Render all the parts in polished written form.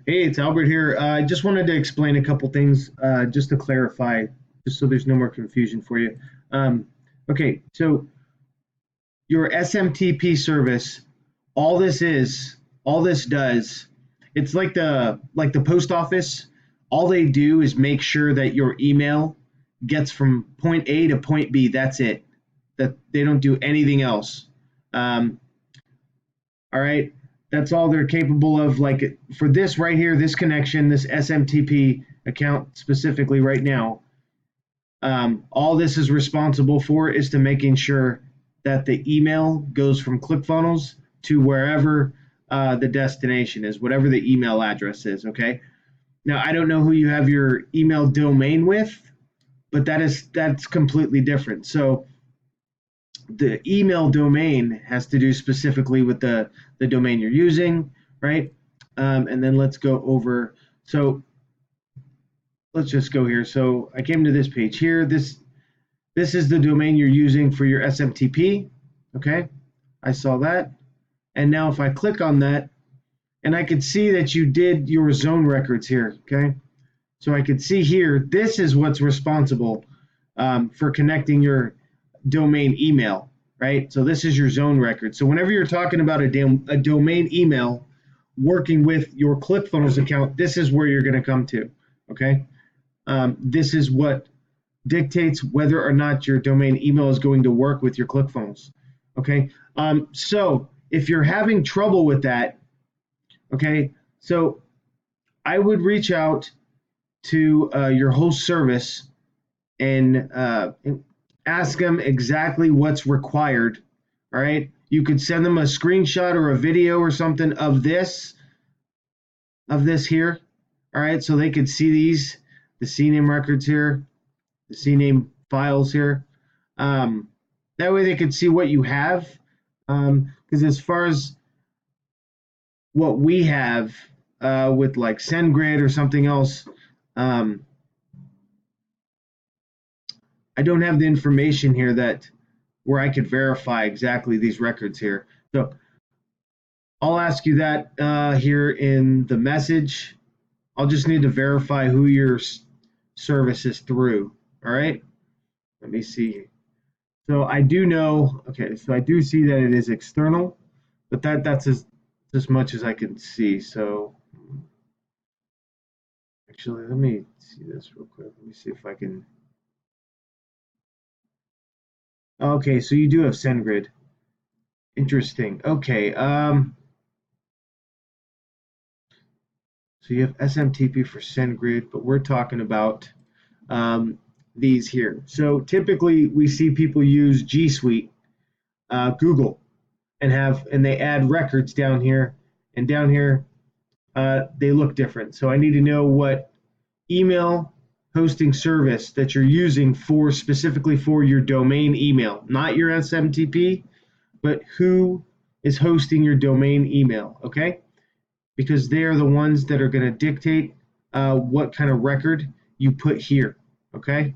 Hey, it's Albert here. I just wanted to explain a couple things, just to clarify, just so there's no more confusion for you. Um, okay, so your SMTP service, all this does, it's like the post office. All they do is make sure that your email gets from point A to point B. That's it. That they don't do anything else. Um, all right, that's all they're capable of. Like for this right here, this connection, this SMTP account specifically right now, all this is responsible for is to making sure that the email goes from ClickFunnels to wherever the destination is, whatever the email address is. Okay. Now I don't know who you have your email domain with, but that's completely different. So the email domain has to do specifically with the domain you're using, right? And then let's go over. So let's just go here. So I came to this page here. This is the domain you're using for your SMTP. Okay, I saw that. And now if I click on that, and I could see that you did your zone records here. Okay, so I could see here, this is what's responsible for connecting your domain email, right? So this is your zone record. So whenever you're talking about a domain email working with your ClickFunnels account, this is where you're going to come to, okay? This is what dictates whether or not your domain email is going to work with your ClickFunnels, okay? So if you're having trouble with that, okay, so I would reach out to your host service and ask them exactly what's required. All right, you could send them a screenshot or a video or something of this here. All right, so they could see the CNAME records here, the CNAME files here. That way they could see what you have, because as far as what we have with like SendGrid or something else, I don't have the information here where I could verify exactly these records here. So I'll ask you that here in the message. I'll just need to verify who your service is through. All right. Let me see. So I do know. Okay. So I do see that it is external, but that's as much as I can see. So actually, let me see this real quick. Let me see if I can. Okay, so you do have SendGrid. Interesting. Okay. So you have SMTP for SendGrid, but we're talking about these here. So typically we see people use G Suite, Google, and they add records down here, and down here they look different. So I need to know what email hosting service that you're using for specifically for your domain email, not your SMTP, but who is hosting your domain email, okay? Because they're the ones that are going to dictate what kind of record you put here, okay?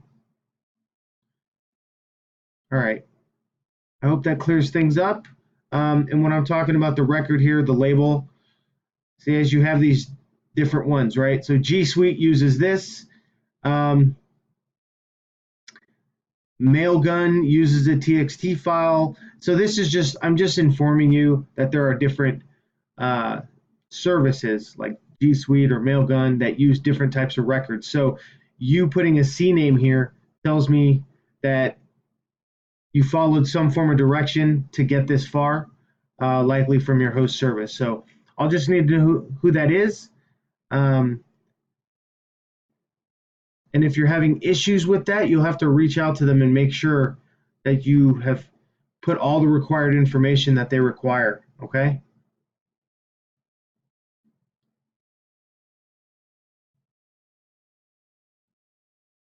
All right. I hope that clears things up. And when I'm talking about the record here, the label, see, as you have these different ones, right? So G Suite uses this. Mailgun uses a TXT file. So this is just, I'm just informing you that there are different services like G Suite or Mailgun that use different types of records. So you putting a CNAME here tells me that you followed some form of direction to get this far, likely from your host service. So I'll just need to know who that is. And if you're having issues with that, you'll have to reach out to them and make sure that you have put all the required information that they require, okay?